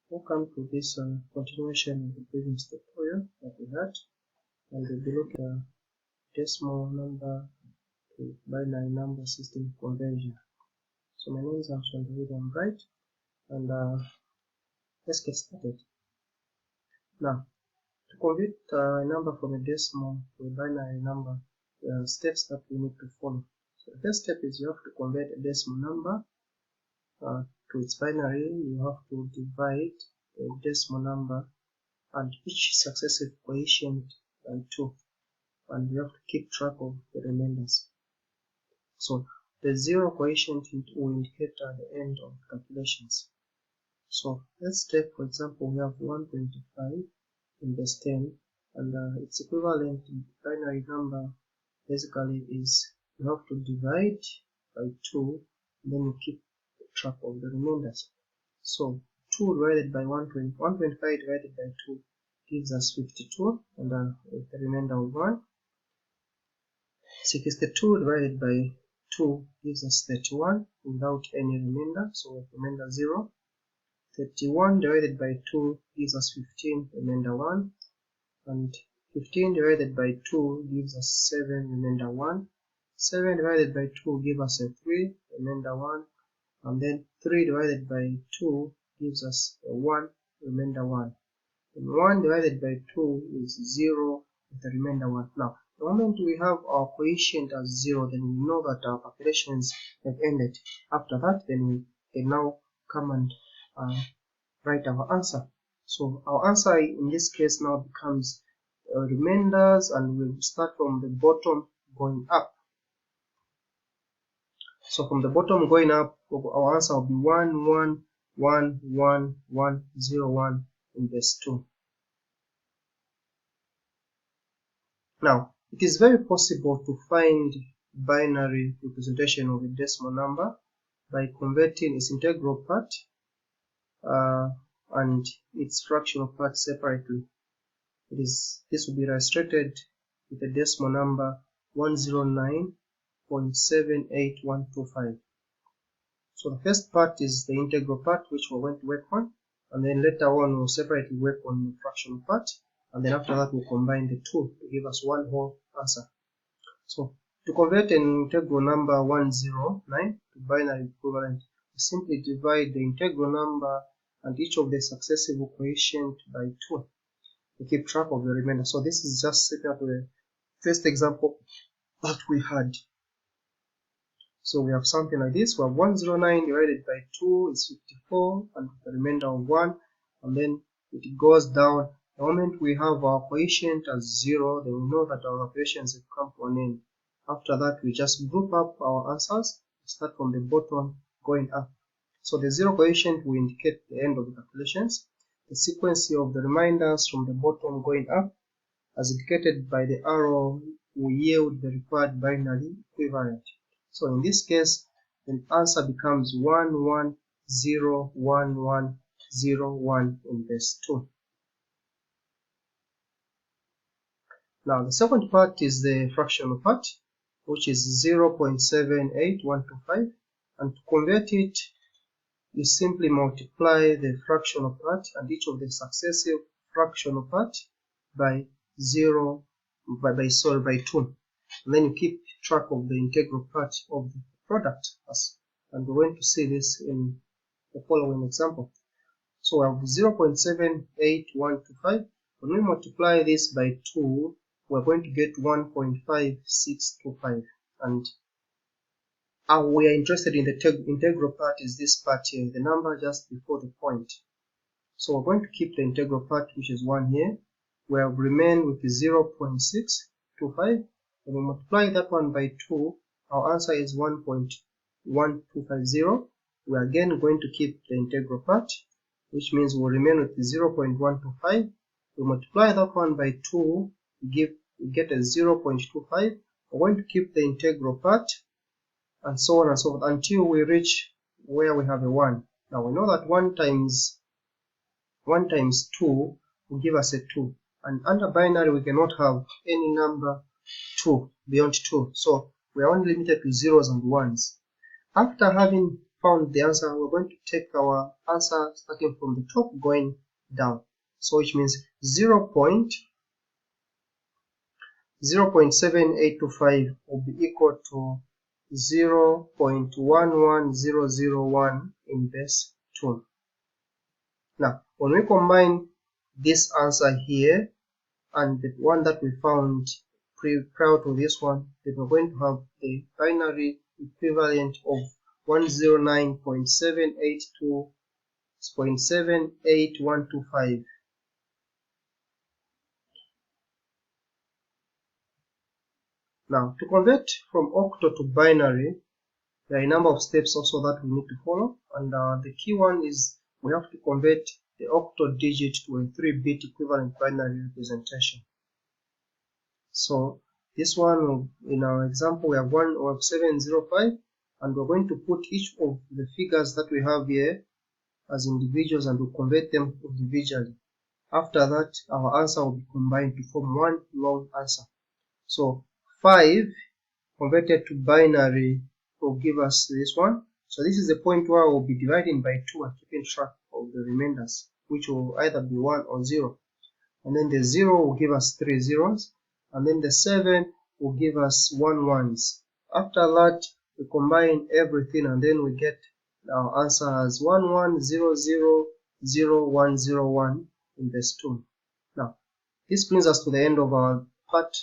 Welcome to this continuation of the previous tutorial that we had, and we'll be looking at decimal number to binary number system conversion. So my name is William Bright, and let's get started. Now, to convert a number from a decimal to a binary number, there are steps that we need to follow. So the first step is you have to convert a decimal number to its binary. You have to divide the decimal number and each successive quotient by 2, and you have to keep track of the remainders. So the 0 quotient will indicate at the end of calculations. So let's take, for example, we have 125 in base 10, and its equivalent binary number basically is you have to divide by 2, and then you keep track of the remainders. So 2 divided by 125 divided by 2 gives us 52, and with the remainder of 1. 62 divided by 2 gives us 31 without any remainder, so with remainder 0. 31 divided by 2 gives us 15, remainder 1. And 15 divided by 2 gives us 7, remainder 1. 7 divided by 2 gives us a 3, remainder 1. And then 3 divided by 2 gives us a 1, remainder 1. And 1 divided by 2 is 0 with the remainder 1. Now, the moment we have our quotient as 0, then we know that our calculations have ended. After that, then we can now come and write our answer. So our answer in this case now becomes remainders, and we'll start from the bottom going up. So from the bottom going up, our answer will be 1, 1, 1, 1, 1, 0, 1 in base 2. Now, it is very possible to find binary representation of a decimal number by converting its integral part and its fractional part separately. This will be illustrated with a decimal number 109.78125. So the first part is the integral part, which we're going to work on, and then later on we'll separately work on the fractional part, and then after that we'll combine the two to give us one whole answer. So to convert an integral number 109 to binary equivalent, we simply divide the integral number and each of the successive quotient by 2 to keep track of the remainder. So this is just similar to the first example that we had. So we have something like this. We have 109 divided by 2 is 54, and the remainder of 1, and then it goes down. The moment we have our quotient as 0, then we know that our operations have come to an end. After that, we just group up our answers, start from the bottom going up. So the 0 quotient will indicate the end of the calculations. The sequence of the remainders from the bottom going up, as indicated by the arrow, will yield the required binary equivalent. So in this case, the answer becomes 11011101 in base 2. Now the second part is the fractional part, which is 0.78125, and to convert it, you simply multiply the fractional part and each of the successive fractional part by 2, and then you keep track of the integral part of the product, and we're going to see this in the following example. So we have 0.78125. When we multiply this by 2, we're going to get 1.5625, and we are interested in the integral part is this part here, the number just before the point. So we're going to keep the integral part, which is 1 here. We have remained with the 0.625. When we multiply that one by 2, our answer is 1.1250. We are again going to keep the integral part, which means we'll remain with the 0.125. We multiply that one by 2, we get a 0.25. We're going to keep the integral part, and so on and so forth until we reach where we have a 1. Now we know that 1 times 2 will give us a 2, and under binary we cannot have any number 2 beyond 2, so we are only limited to zeros and ones. After having found the answer, we're going to take our answer starting from the top going down. So which means 0.7825 will be equal to 0.11001 in base 2. Now, when we combine this answer here and the one that we found prior to this one, then we're going to have the binary equivalent of 109.782.78125. Now, to convert from octal to binary, there are a number of steps also that we need to follow, and the key one is we have to convert the octal digit to a 3-bit equivalent binary representation. So this one, in our example, we have 705, and we're going to put each of the figures that we have here as individuals, and we'll convert them individually. After that, our answer will be combined to form one long answer. So 5 converted to binary will give us this one. So this is the point where we'll be dividing by 2 and keeping track of the remainders, which will either be 1 or 0. And then the 0 will give us 3 zeros, and then the 7 will give us 1 ones. After that, we combine everything, and then we get our answer as 11000101 in base 2. Now, this brings us to the end of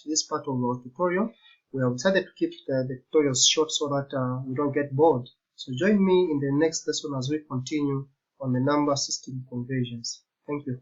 this part of our tutorial. We have decided to keep the tutorials short so that we don't get bored. So join me in the next lesson as we continue on the number system conversions. Thank you.